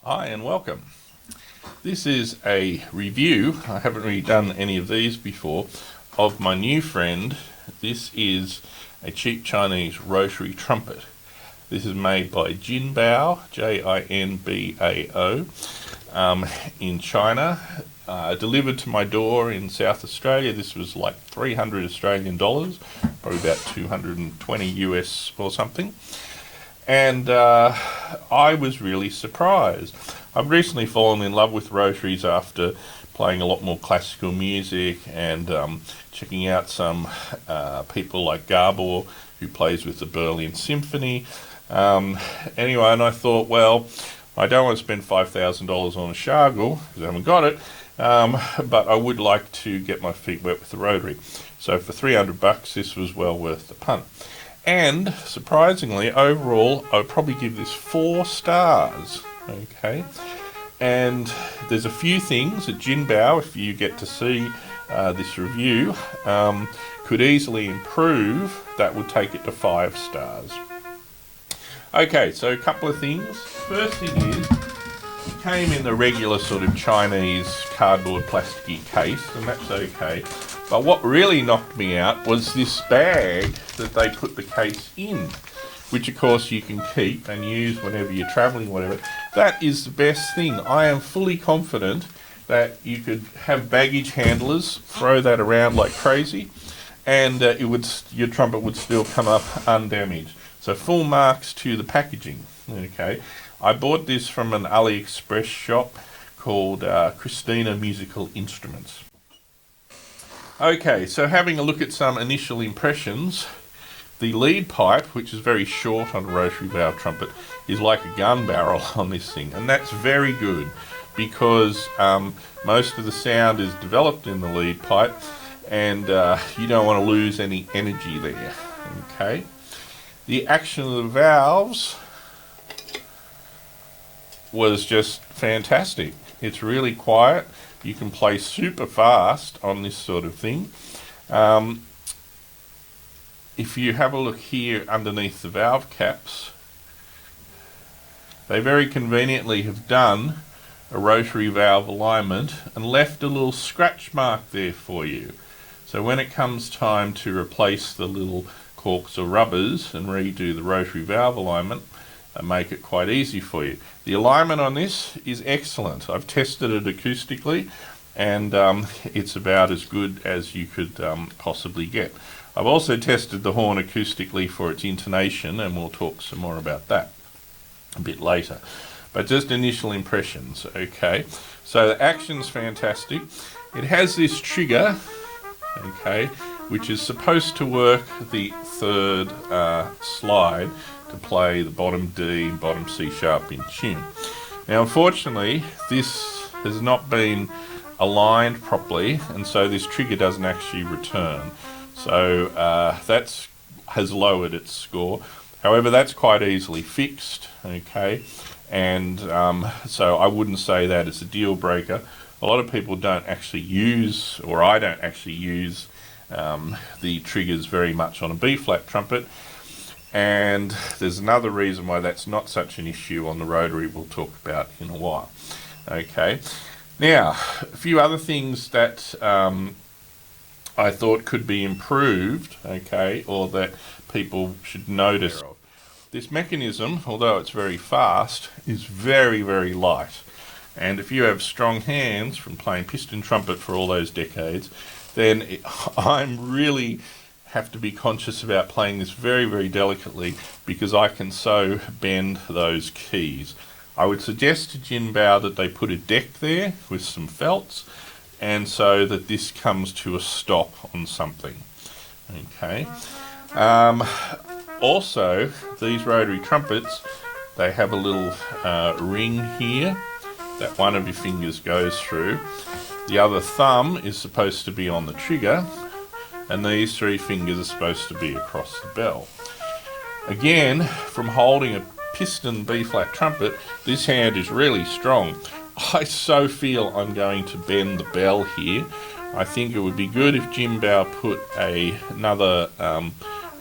Hi and welcome. This is a review, I haven't really done any of these before, of my new friend. This is a cheap Chinese rotary trumpet. This is made by JinBao, J-I-N-B-A-O, in China. Delivered to my door in South Australia. This was like 300 Australian dollars, probably about 220 US or something. And I was really surprised. I've recently fallen in love with rotaries after playing a lot more classical music and checking out some people like Jazzor, who plays with the Berlin Symphony. Anyway, and I thought, well, I don't want to spend $5,000 on a Shargle, because I haven't got it, but I would like to get my feet wet with the rotary. So for $300, this was well worth the punt. And surprisingly, overall, I would probably give this 4 stars. Okay, and there's a few things that JinBao, if you get to see this review, could easily improve. That would take it to 5 stars. Okay, so a couple of things. First thing is, it came in the regular sort of Chinese cardboard plasticky case, and that's okay. But what really knocked me out was this bag that they put the case in, which of course you can keep and use whenever you're traveling, whatever. That is the best thing. I am fully confident that you could have baggage handlers throw that around like crazy, and your trumpet would still come up undamaged. So full marks to the packaging. Okay, I bought this from an AliExpress shop called Christina Musical Instruments. Okay, so having a look at some initial impressions, the lead pipe, which is very short on a rotary valve trumpet, is like a gun barrel on this thing, and that's very good because most of the sound is developed in the lead pipe, and you don't want to lose any energy there. Okay, the action of the valves was just fantastic. It's really quiet. You can play super fast on this sort of thing. If you have a look here underneath the valve caps, they very conveniently have done a rotary valve alignment and left a little scratch mark there for you. So when it comes time to replace the little corks or rubbers and redo the rotary valve alignment, they make it quite easy for you. The alignment on this is excellent. I've tested it acoustically, and it's about as good as you could possibly get. I've also tested the horn acoustically for its intonation, and we'll talk some more about that a bit later. But just initial impressions. Okay, so the action's fantastic. It has this trigger, okay, which is supposed to work the 3rd slide to play the bottom D and bottom C sharp in tune. Now unfortunately this has not been aligned properly, and so this trigger doesn't actually return. So that has lowered its score. However, that's quite easily fixed, okay, and so I wouldn't say that is a deal breaker. A lot of people don't actually use, or I don't actually use the triggers very much on a B-flat trumpet. And there's another reason why that's not such an issue on the rotary we'll talk about in a while. Okay, now a few other things that I thought could be improved, okay, or that people should notice. This mechanism, although it's very fast, is very, very light. And if you have strong hands from playing piston trumpet for all those decades, then I'm really have to be conscious about playing this very, very delicately, because I can so bend those keys. I would suggest to JinBao that they put a deck there with some felts, and so that this comes to a stop on something. Okay. Also, these rotary trumpets, they have a little ring here that one of your fingers goes through. The other thumb is supposed to be on the trigger, and these 3 fingers are supposed to be across the bell. Again, from holding a piston B-flat trumpet, this hand is really strong. I so feel I'm going to bend the bell here. I think it would be good if JinBao put another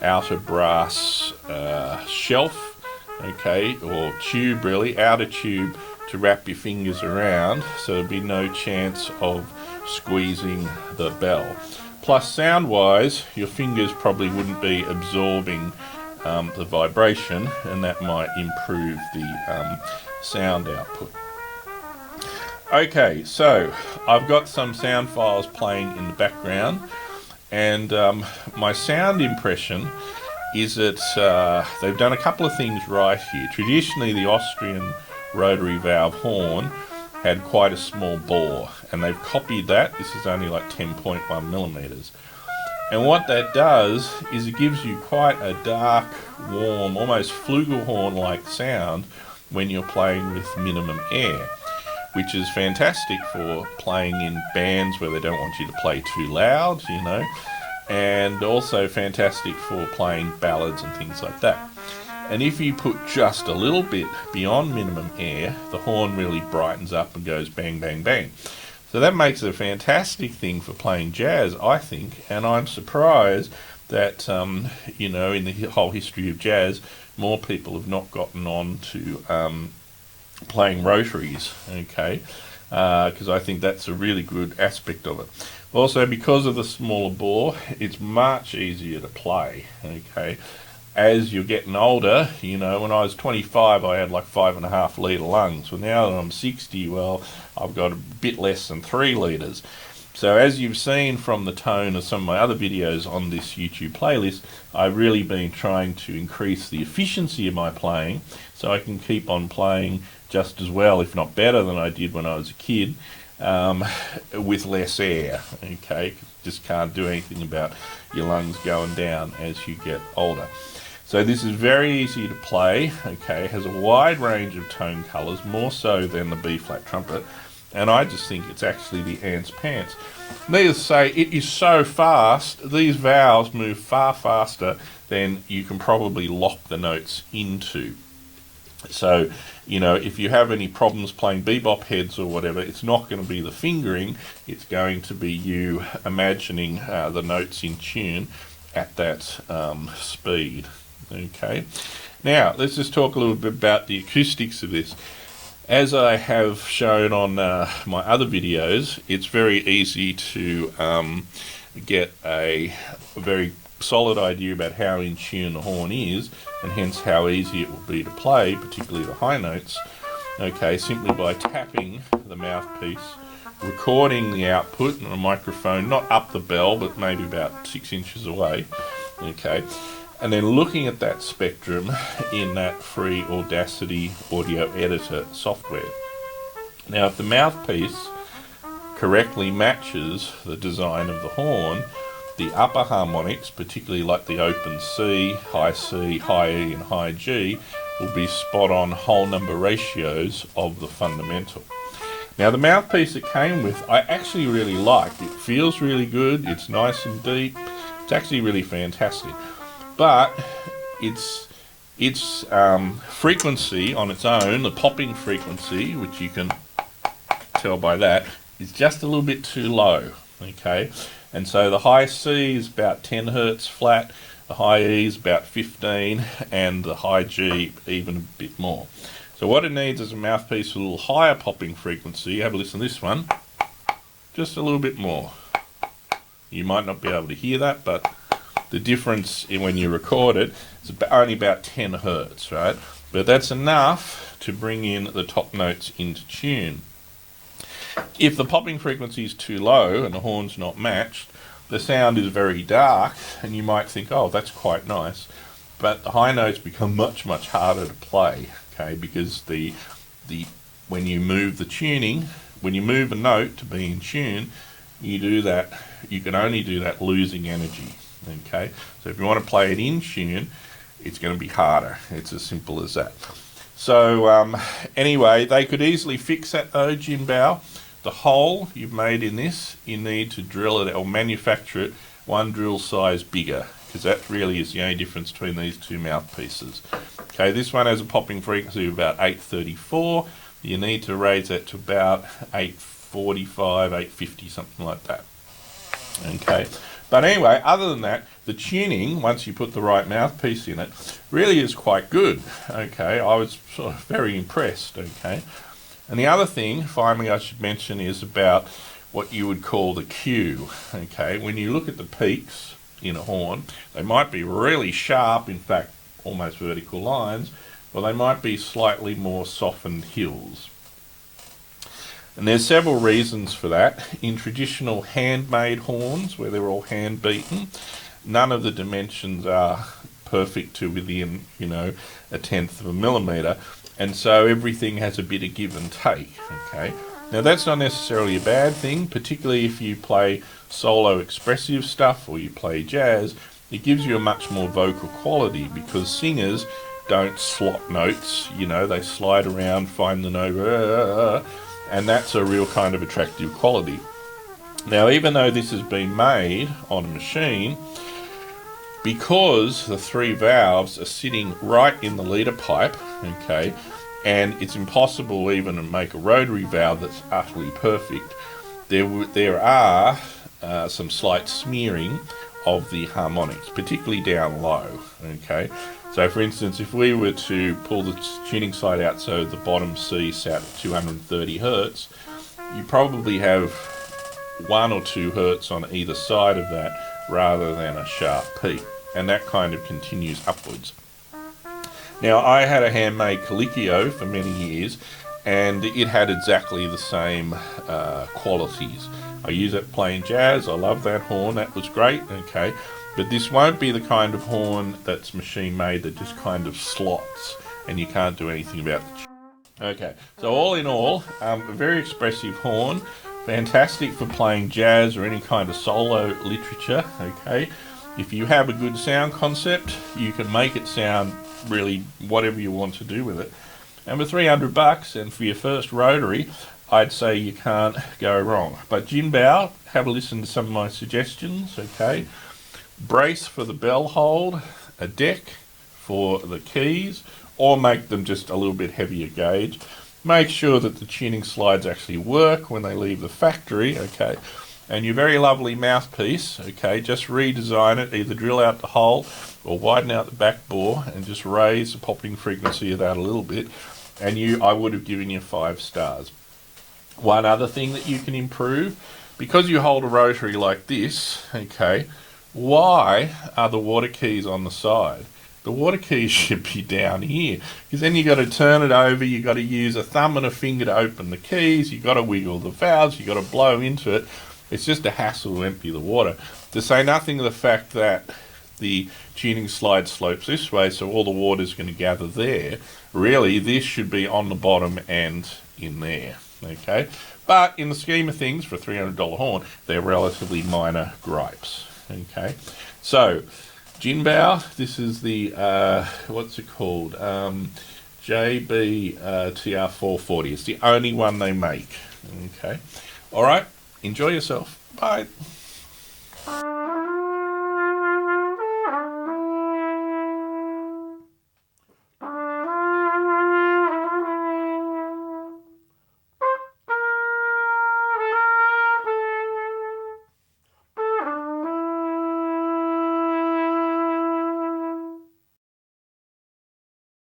outer brass shelf okay, or tube really, outer tube to wrap your fingers around, so there'd be no chance of squeezing the bell. Plus, sound-wise, your fingers probably wouldn't be absorbing the vibration, and that might improve the sound output. Okay, so I've got some sound files playing in the background, and my sound impression is that they've done a couple of things right here. Traditionally, the Austrian rotary valve horn had quite a small bore, and they've copied that. This is only like 10.1 millimeters. And what that does is it gives you quite a dark, warm, almost flugelhorn-like sound when you're playing with minimum air, which is fantastic for playing in bands where they don't want you to play too loud, you know, and also fantastic for playing ballads and things like that. And if you put just a little bit beyond minimum air, the horn really brightens up and goes bang, bang, bang. So that makes it a fantastic thing for playing jazz, I think, and I'm surprised that, you know, in the whole history of jazz, more people have not gotten on to playing rotaries, okay, because I think that's a really good aspect of it. Also, because of the smaller bore, it's much easier to play, okay. As you're getting older, you know, when I was 25, I had like 5.5 litre lungs. Well, now that I'm 60, well, I've got a bit less than 3 litres. So as you've seen from the tone of some of my other videos on this YouTube playlist, I've really been trying to increase the efficiency of my playing so I can keep on playing just as well, if not better, than I did when I was a kid, with less air, okay? Just can't do anything about your lungs going down as you get older. So this is very easy to play, okay, it has a wide range of tone colours, more so than the B-flat trumpet, and I just think it's actually the ants' pants. Needless to say, it is so fast, these valves move far faster than you can probably lock the notes into. So, you know, if you have any problems playing bebop heads or whatever, it's not going to be the fingering, it's going to be you imagining the notes in tune at that speed. Okay, now let's just talk a little bit about the acoustics of this. As I have shown on my other videos, it's very easy to get a very solid idea about how in tune the horn is, and hence how easy it will be to play, particularly the high notes, okay, simply by tapping the mouthpiece, recording the output on a microphone, not up the bell, but maybe about 6 inches away, okay, and then looking at that spectrum in that free Audacity audio editor software. Now, if the mouthpiece correctly matches the design of the horn, the upper harmonics, particularly like the open C, high E and high G, will be spot on whole number ratios of the fundamental. Now the mouthpiece it came with, I actually really liked. It feels really good, it's nice and deep, it's actually really fantastic. But its frequency on its own, the popping frequency, which you can tell by that, is just a little bit too low, okay? And so the high C is about 10 hertz flat, the high E is about 15, and the high G even a bit more. So what it needs is a mouthpiece with a little higher popping frequency. Have a listen to this one, just a little bit more. You might not be able to hear that, but the difference in when you record it is only about 10 hertz, right? But that's enough to bring in the top notes into tune. If the popping frequency is too low and the horn's not matched, the sound is very dark, and you might think, oh, that's quite nice. But the high notes become much, much harder to play, okay? Because when you move the tuning, when you move a note to be in tune, you can only do that losing energy. Okay, so if you want to play it in tune, it's going to be harder. It's as simple as that. So anyway, they could easily fix that though, JinBao. The hole you've made in this, you need to drill it or manufacture it one drill size bigger, because that really is the only difference between these two mouthpieces. Okay, this one has a popping frequency of about 834. You need to raise that to about 845, 850, something like that. Okay. But anyway, other than that, the tuning, once you put the right mouthpiece in it, really is quite good. Okay, I was sort of very impressed. Okay, and the other thing, finally, I should mention is about what you would call the cue. Okay, when you look at the peaks in a horn, they might be really sharp, in fact, almost vertical lines, or they might be slightly more softened hills. And there's several reasons for that. In traditional handmade horns, where they're all hand beaten, none of the dimensions are perfect to within, a tenth of a millimetre, and so everything has a bit of give and take. Okay, now that's not necessarily a bad thing, particularly if you play solo expressive stuff or you play jazz. It gives you a much more vocal quality because singers don't slot notes, they slide around, find the note, and that's a real kind of attractive quality. Now, even though this has been made on a machine, because the 3 valves are sitting right in the leader pipe, okay, and it's impossible even to make a rotary valve that's utterly perfect, there are some slight smearing of the harmonics, particularly down low, okay. So for instance, if we were to pull the tuning slide out so the bottom C sat at 230 Hertz, you probably have 1 or 2 Hertz on either side of that rather than a sharp peak, and that kind of continues upwards. Now, I had a handmade Colicchio for many years, and it had exactly the same qualities. I use it playing jazz, I love that horn, that was great, okay. But this won't be the kind of horn that's machine made that just kind of slots and you can't do anything about the Okay, so all in all, a very expressive horn, fantastic for playing jazz or any kind of solo literature, okay. If you have a good sound concept, you can make it sound really whatever you want to do with it. And for $300 and for your first rotary, I'd say you can't go wrong. But JinBao, have a listen to some of my suggestions, okay. Brace for the bell hold, a deck for the keys, or make them just a little bit heavier gauge. Make sure that the tuning slides actually work when they leave the factory, okay. And your very lovely mouthpiece, okay, just redesign it, either drill out the hole or widen out the back bore and just raise the popping frequency of that a little bit, and I would have given you 5 stars. One other thing that you can improve, because you hold a rotary like this, okay, why are the water keys on the side? The water keys should be down here, because then you got to turn it over, you got to use a thumb and a finger to open the keys, you got to wiggle the valves, you got to blow into it. It's just a hassle to empty the water. To say nothing of the fact that the tuning slide slopes this way, so all the water is going to gather there. Really, this should be on the bottom and in there, okay? But in the scheme of things, for a $300 horn, they're relatively minor gripes. Okay, so JinBao, this is the what's it called? JB TR440. It's the only one they make. Okay, all right. Enjoy yourself. Bye.